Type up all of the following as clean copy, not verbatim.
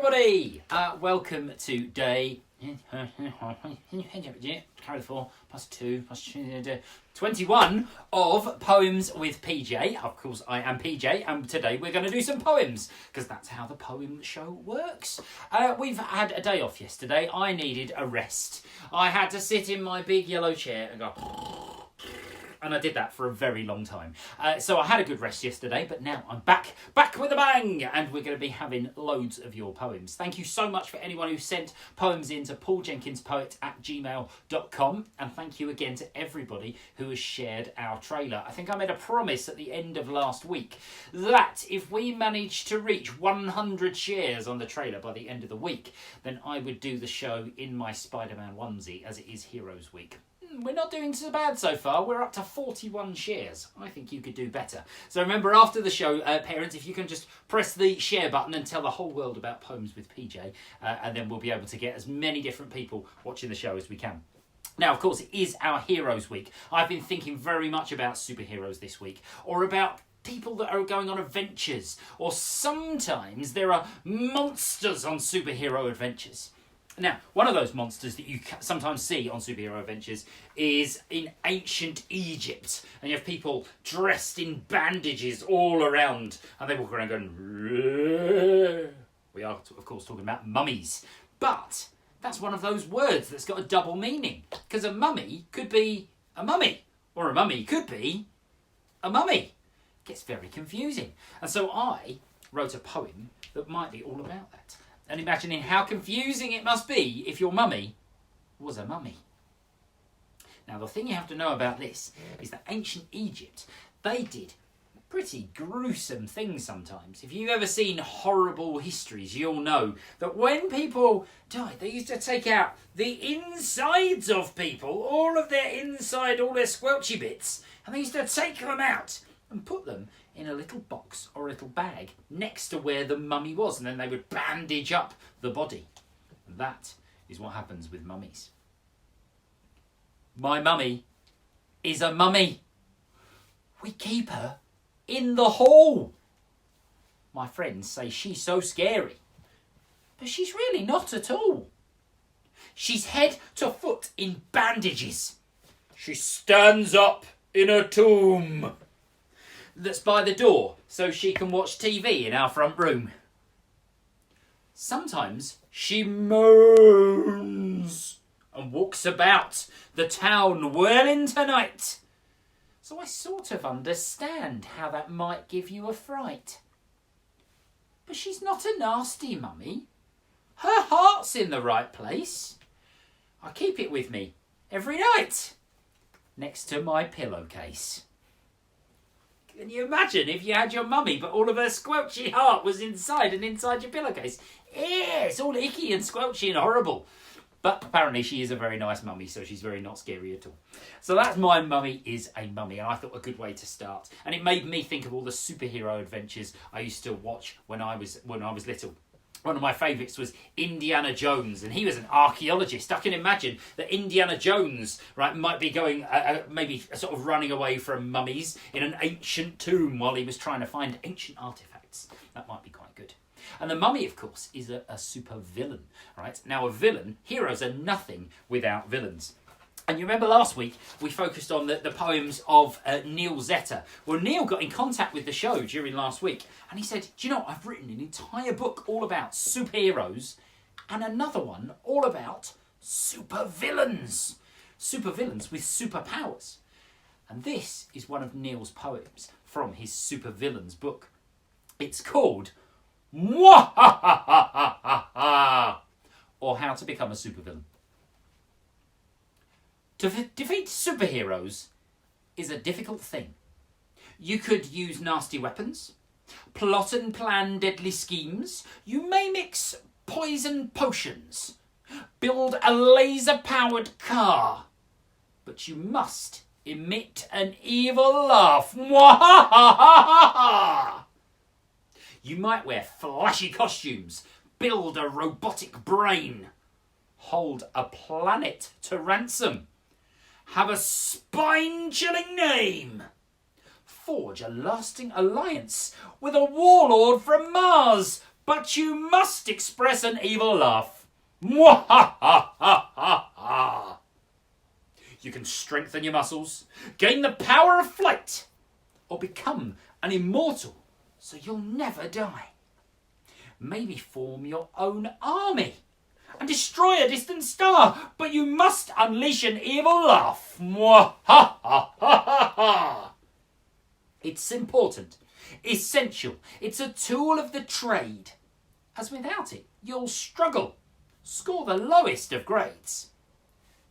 everybody! Welcome to day... Carry the 4, plus 2, plus 2, 21 of Poems with PJ. Of course, I am PJ, and today we're going to do some poems, because that's how the poem show works. We've had a day off yesterday. I needed a rest. I had to sit in my big yellow chair and go... And I did that for a very long time. So I had a good rest yesterday, but now I'm back with a bang! And we're going to be having loads of your poems. Thank you so much for anyone who sent poems in to pauljenkinspoet@gmail.com. And thank you again to everybody who has shared our trailer. I think I made a promise at the end of last week that if we managed to reach 100 shares on the trailer by the end of the week, then I would do the show in my Spider-Man onesie, as it is Heroes Week. We're not doing so bad so far. We're up to 41 shares. I think you could do better. So remember, after the show, parents, if you can just press the share button and tell the whole world about Poems with PJ, and then we'll be able to get as many different people watching the show as we can. Now, of course, it is our Heroes Week. I've been thinking very much about superheroes this week, or about people that are going on adventures, or sometimes there are monsters on superhero adventures. Now, one of those monsters that you sometimes see on superhero adventures is in ancient Egypt. And you have people dressed in bandages all around. And they walk around going... Rrr. We are, of course, talking about mummies. But that's one of those words that's got a double meaning. Because a mummy could be a mummy. Or a mummy could be a mummy. It gets very confusing. And so I wrote a poem that might be all about that. And imagining how confusing it must be if your mummy was a mummy. Now, the thing you have to know about this is that ancient Egypt, they did pretty gruesome things sometimes. If you've ever seen horrible histories, you'll know that when people died, they used to take out the insides of people, all of their inside, all their squelchy bits, and they used to take them out and put them in a little box or a little bag next to where the mummy was, and then they would bandage up the body. And that is what happens with mummies. My mummy is a mummy. We keep her in the hall. My friends say she's so scary, but she's really not at all. She's head to foot in bandages. She stands up in a tomb that's by the door so she can watch TV in our front room. Sometimes she moans and walks about the town well into night. So I sort of understand how that might give you a fright. But she's not a nasty mummy. Her heart's in the right place. I keep it with me every night next to my pillowcase. Can you imagine if you had your mummy, but all of her squelchy heart was inside your pillowcase? Yeah, it's all icky and squelchy and horrible. But apparently she is a very nice mummy, so she's very not scary at all. So that's My Mummy is a Mummy, and I thought a good way to start. And it made me think of all the superhero adventures I used to watch when I was little. One of my favourites was Indiana Jones, and he was an archaeologist. I can imagine that Indiana Jones, right, might be going, maybe sort of running away from mummies in an ancient tomb while he was trying to find ancient artefacts. That might be quite good. And the mummy, of course, is a supervillain, right? Now, a villain, heroes are nothing without villains. And you remember last week, we focused on the poems of Neil Zeta. Well, Neil got in contact with the show during last week, and he said, do you know, I've written an entire book all about superheroes, and another one all about supervillains. Supervillains with superpowers. And this is one of Neil's poems from his Supervillains book. It's called Mwahahahaha, or How to Become a Supervillain. To defeat superheroes is a difficult thing. You could use nasty weapons, plot and plan deadly schemes. You may mix poison potions, build a laser-powered car, but you must emit an evil laugh. Mwahahahaha! You might wear flashy costumes, build a robotic brain, hold a planet to ransom, have a spine-chilling name, forge a lasting alliance with a warlord from Mars, but you must express an evil laugh. Mwahahaha. You can strengthen your muscles, gain the power of flight, or become an immortal so you'll never die. Maybe form your own army and destroy a distant star, but you must unleash an evil laugh. Mwahahaha. It's important, essential. It's a tool of the trade, as without it, you'll struggle, score the lowest of grades.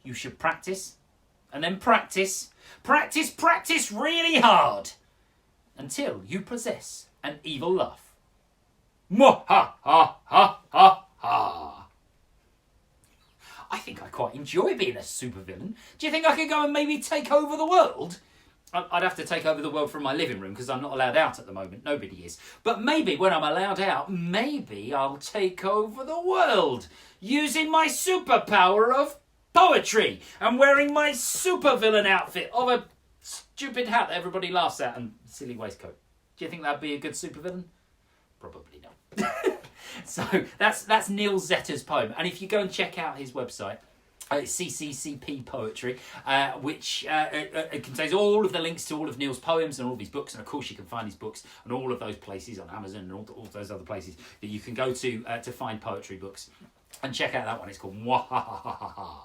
You should practice, and then practice really hard, until you possess an evil laugh. Mwahahaha. I think I quite enjoy being a supervillain. Do you think I could go and maybe take over the world? I'd have to take over the world from my living room because I'm not allowed out at the moment. Nobody is. But maybe when I'm allowed out, maybe I'll take over the world using my superpower of poetry and wearing my supervillain outfit of a stupid hat that everybody laughs at and silly waistcoat. Do you think that'd be a good supervillain? Probably not. So that's Neil Zetter's poem. And if you go and check out his website, it's CCCP Poetry, which it contains all of the links to all of Neil's poems and all of his books. And of course, you can find his books on all of those places on Amazon and all those other places that you can go to find poetry books. And check out that one. It's called Mwahahaha.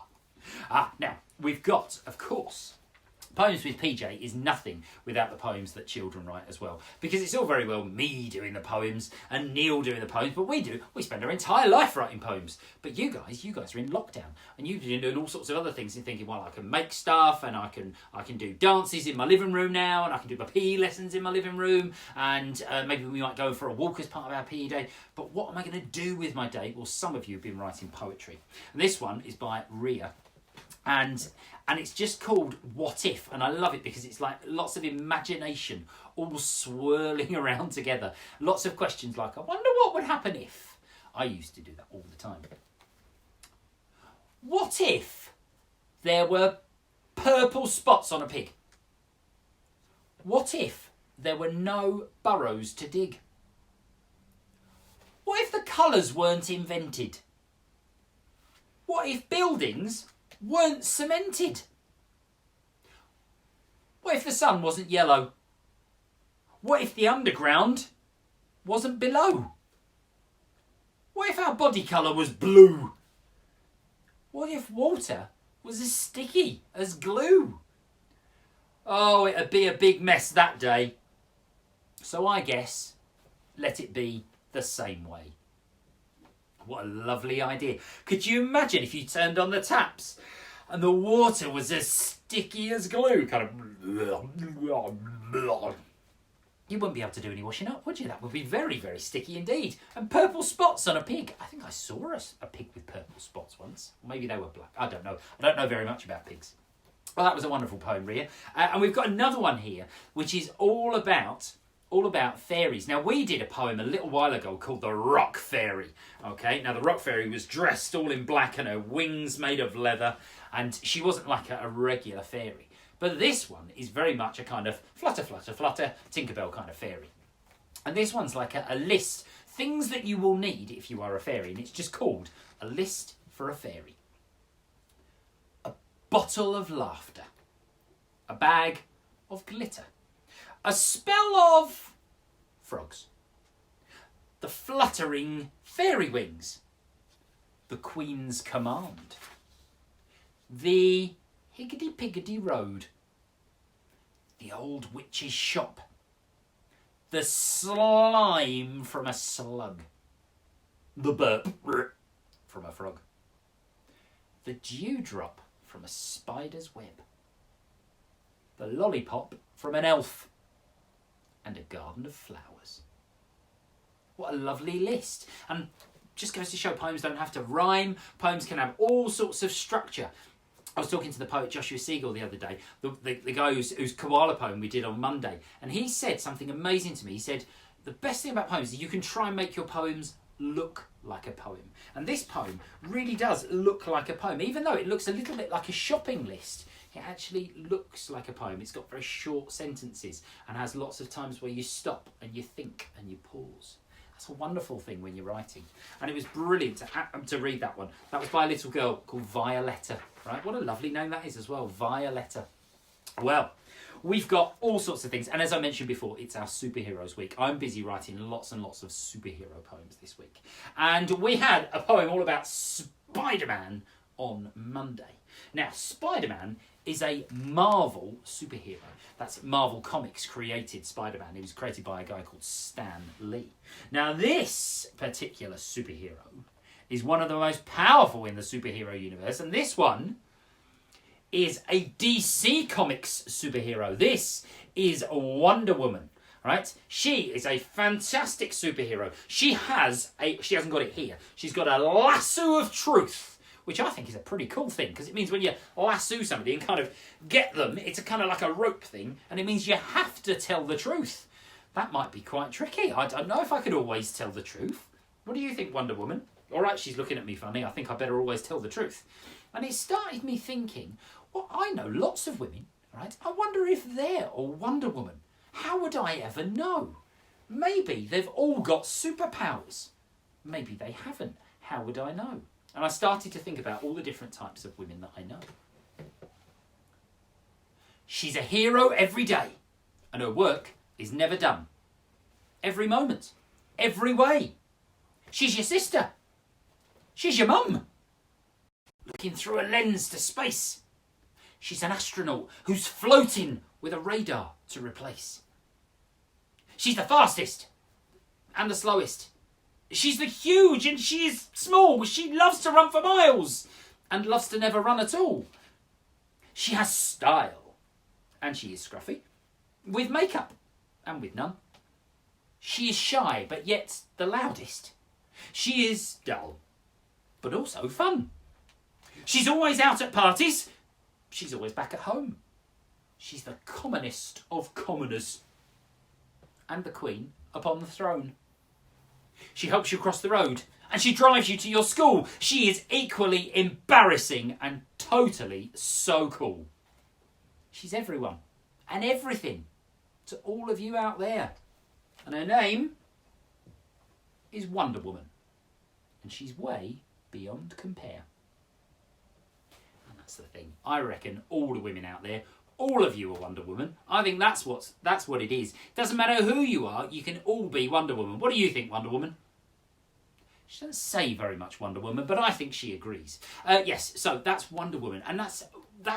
Now, we've got, of course, Poems with PJ is nothing without the poems that children write as well. Because it's all very well me doing the poems and Neil doing the poems, but we spend our entire life writing poems. But you guys are in lockdown and you've been doing all sorts of other things and thinking, well, I can make stuff and I can do dances in my living room now and I can do my PE lessons in my living room and maybe we might go for a walk as part of our PE day. But what am I going to do with my day? Well, some of you have been writing poetry. And this one is by Ria. And it's just called What If, and I love it because it's like lots of imagination all swirling around together. Lots of questions like, I wonder what would happen if. I used to do that all the time. What if there were purple spots on a pig? What if there were no burrows to dig? What if the colours weren't invented? What if buildings weren't cemented? What if the sun wasn't yellow? What if the underground wasn't below? What if our body colour was blue? What if water was as sticky as glue? Oh, it'd be a big mess that day. So I guess, let it be the same way. What a lovely idea. Could you imagine if you turned on the taps and the water was as sticky as glue? Kind of... You wouldn't be able to do any washing up, would you? That would be very, very sticky indeed. And purple spots on a pig. I think I saw a pig with purple spots once. Maybe they were black. I don't know. I don't know very much about pigs. Well, that was a wonderful poem, Ria. And we've got another one here, which is all about fairies. Now, we did a poem a little while ago called The Rock Fairy. Okay, now the Rock Fairy was dressed all in black and her wings made of leather, and she wasn't like a regular fairy. But this one is very much a kind of flutter, flutter, flutter, Tinkerbell kind of fairy. And this one's like a list, things that you will need if you are a fairy, and it's just called A List for a Fairy. A bottle of laughter. A bag of glitter. A spell of frogs. The fluttering fairy wings. The Queen's command. The higgity-piggity road. The old witch's shop. The slime from a slug. The burp from a frog. The dewdrop from a spider's web. The lollipop from an elf. And a garden of flowers. What a lovely list. And just goes to show poems don't have to rhyme. Poems can have all sorts of structure. I was talking to the poet Joshua Siegel the other day, the guy whose koala poem we did on Monday, and he said something amazing to me. He said, the best thing about poems is you can try and make your poems look like a poem. And this poem really does look like a poem, even though it looks a little bit like a shopping list. It actually looks like a poem. It's got very short sentences and has lots of times where you stop and you think and you pause. That's a wonderful thing when you're writing. And it was brilliant to read that one. That was by a little girl called Violetta, right? What a lovely name that is as well, Violetta. Well, we've got all sorts of things. And as I mentioned before, it's our superheroes week. I'm busy writing lots and lots of superhero poems this week. And we had a poem all about Spider-Man on Monday. Now, Spider-Man is a Marvel superhero. That's Marvel Comics created Spider-Man. He was created by a guy called Stan Lee. Now, this particular superhero is one of the most powerful in the superhero universe, and this one is a DC Comics superhero. This is Wonder Woman, right? She is a fantastic superhero. She hasn't got it here. She's got a lasso of truth, which I think is a pretty cool thing, because it means when you lasso somebody and kind of get them, it's a kind of like a rope thing, and it means you have to tell the truth. That might be quite tricky. I don't know if I could always tell the truth. What do you think, Wonder Woman? All right, she's looking at me funny. I think I better always tell the truth. And it started me thinking, well, I know lots of women, right? I wonder if they're all Wonder Woman. How would I ever know? Maybe they've all got superpowers. Maybe they haven't. How would I know? And I started to think about all the different types of women that I know. She's a hero every day, and her work is never done. Every moment, every way. She's your sister. She's your mum. Looking through a lens to space. She's an astronaut who's floating with a radar to replace. She's the fastest and the slowest. She's the huge and she is small. She loves to run for miles and loves to never run at all. She has style and she is scruffy, with makeup and with none. She is shy but yet the loudest. She is dull but also fun. She's always out at parties. She's always back at home. She's the commonest of commoners and the queen upon the throne. She helps you cross the road and she drives you to your school. She is equally embarrassing and totally so cool. She's everyone and everything to all of you out there. And her name is Wonder Woman. And she's way beyond compare. And that's the thing. I reckon all the women out there, all of you are Wonder Woman. I think that's what it is. Doesn't matter who you are, you can all be Wonder Woman. What do you think, Wonder Woman? She doesn't say very much, Wonder Woman, but I think she agrees. Yes, so that's Wonder Woman. And that's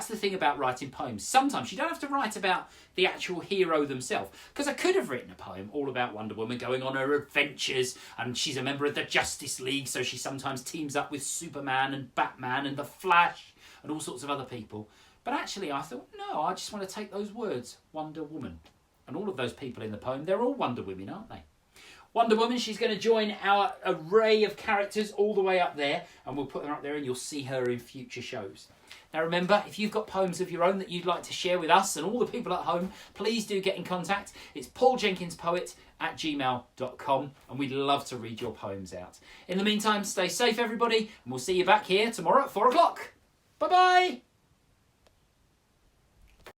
the thing about writing poems. Sometimes you don't have to write about the actual hero themselves. Because I could have written a poem all about Wonder Woman going on her adventures, and she's a member of the Justice League, so she sometimes teams up with Superman and Batman and the Flash and all sorts of other people. But actually I thought, no, I just want to take those words, Wonder Woman. And all of those people in the poem, they're all Wonder Women, aren't they? Wonder Woman, she's going to join our array of characters all the way up there, and we'll put her up there and you'll see her in future shows. Now remember, if you've got poems of your own that you'd like to share with us and all the people at home, please do get in contact. It's pauljenkinspoet@gmail.com, and we'd love to read your poems out. In the meantime, stay safe everybody, and we'll see you back here tomorrow at 4 o'clock. Bye-bye!